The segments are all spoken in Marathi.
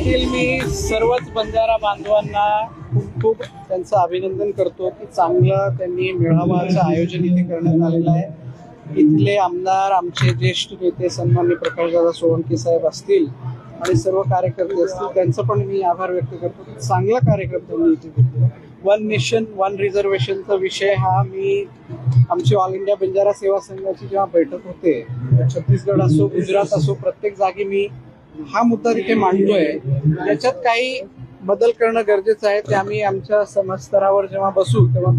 देखील मी सर्वच बंजारा बांधवांना खूप खूप त्यांचं अभिनंदन करतो की चांगलं त्यांनी मेळाव्याचं आयोजन इथे करण्यात आलेलं आहे। इथले आमदार, आमचे ज्येष्ठ नेते सन्माननीय प्रकाशदादा सोळंके साहेब असतील आणि सर्व कार्यकर्ते असतील, त्यांचं पण मी आभार व्यक्त करतो की चांगला कार्यक्रम त्यांनी इथे घेतला। वन नेशन वन रिझर्वेशनचा विषय हा मी आमची ऑल इंडिया बंजारा सेवा संघाची जेव्हा बैठक होते, छत्तीसगड असो गुजरात असो, प्रत्येक जागी मी हा मुद्दा तिथे मांडतोय। याच्यात काही बदल करणं गरजेचं आहे, ते आम्ही आमच्या समाज स्तरावर जेव्हा बसू तेव्हा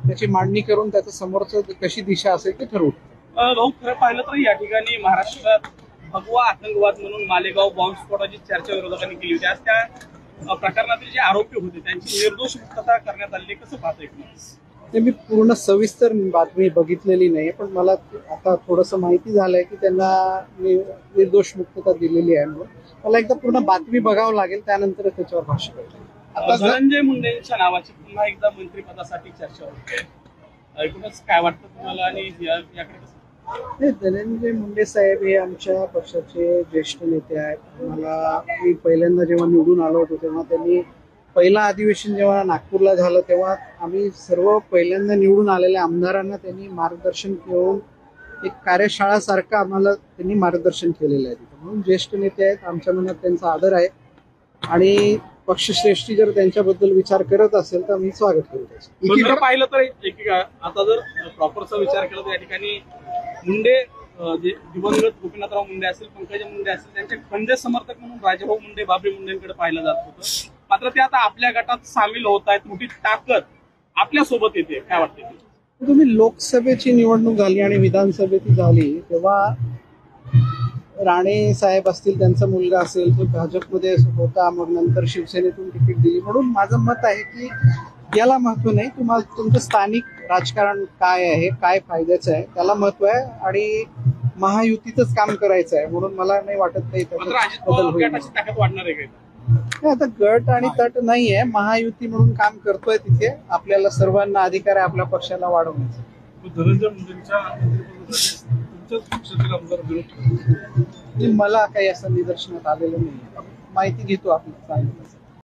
त्याची मांडणी करून त्याचं समोरचं कशी दिशा असेल ते ठरवू। भाऊ, खरं पाहिलं तर या ठिकाणी महाराष्ट्रात भगवा आतंकवाद म्हणून मालेगाव बॉम्बस्फोटाची चर्चा विरोधकांनी केली होती। आज त्या प्रकरणातील जे आरोपी होते त्यांची निर्दोष मुक्तता करण्यात आली, कसं पाहता ते मी पूर्ण सविस्तर बातमी बघितलेली नाही, पण मला आता थोडंसं माहिती झालंय की त्यांना निर्दोष मुक्तता दिलेली आहे। म्हणून मला एकदा पूर्ण बातमी बघावं लागेल, त्यानंतर त्याच्यावर भाष्य करेल। आता धनंजय मुंडेंच्या नावाची पुन्हा एकदा मंत्रिपदासाठी चर्चा होते, एकूणच काय वाटतं तुम्हाला आणि याकडे? धनंजय मुंडे साहेब हे आमच्या पक्षाचे ज्येष्ठ नेते आहेत। मी पहिल्यांदा जेव्हा निवडून आलो होतो तेव्हा त्यांनी पहिला अधिवेशन जेव्हा नागपूरला झालं तेव्हा आम्ही सर्व पहिल्यांदा निवडून आलेल्या आमदारांना त्यांनी मार्गदर्शन घेऊन एक कार्यशाळा सारखं आम्हाला त्यांनी मार्गदर्शन केलेलं आहे। म्हणून ज्येष्ठ नेते आहेत, आमच्या मनात त्यांचा आदर आहे आणि पक्षश्रेष्ठी जर त्यांच्याबद्दल विचार करत असेल तर मी स्वागत करू त्याचं। पाहिलं तर आता जर प्रॉपरचा विचार केला तर या ठिकाणी मुंडे जे दिवंगत गोपीनाथराव मुंडे असतील, पंकजा मुंडे असतील, त्यांचे खंडे समर्थक म्हणून राजाभाऊ मुंडे, बाबरी मुंडेंकडे पाहिलं जात होतं। मात्र ते आता आपल्या गटात सामील होत आहेत, मोठी ताकद आपल्या सोबत येते, काय वाटतं? तुम्ही लोकसभेची निवडणूक झाली आणि विधानसभेची झाली तेव्हा राणे साहेब असतील, त्यांचा मुलगा असेल तो भाजपमध्ये होता, मग नंतर शिवसेनेतून तिकीट दिली। म्हणून माझं मत आहे की याला महत्व नाही, तुम्हाला तुमचं स्थानिक राजकारण काय आहे, काय फायद्याचं आहे त्याला महत्व आहे आणि महायुतीचंच काम करायचं आहे। म्हणून मला नाही वाटत नाही आता गट आणि तट नाहीये, महायुती म्हणून काम करतोय तिथे, आपल्याला सर्वांना अधिकार आहे आपल्या पक्षाला वाढवण्याचा। धनंजय मुंडेंच्या मला काही असं निदर्शनात आलेलं नाही, माहिती घेतो आपली।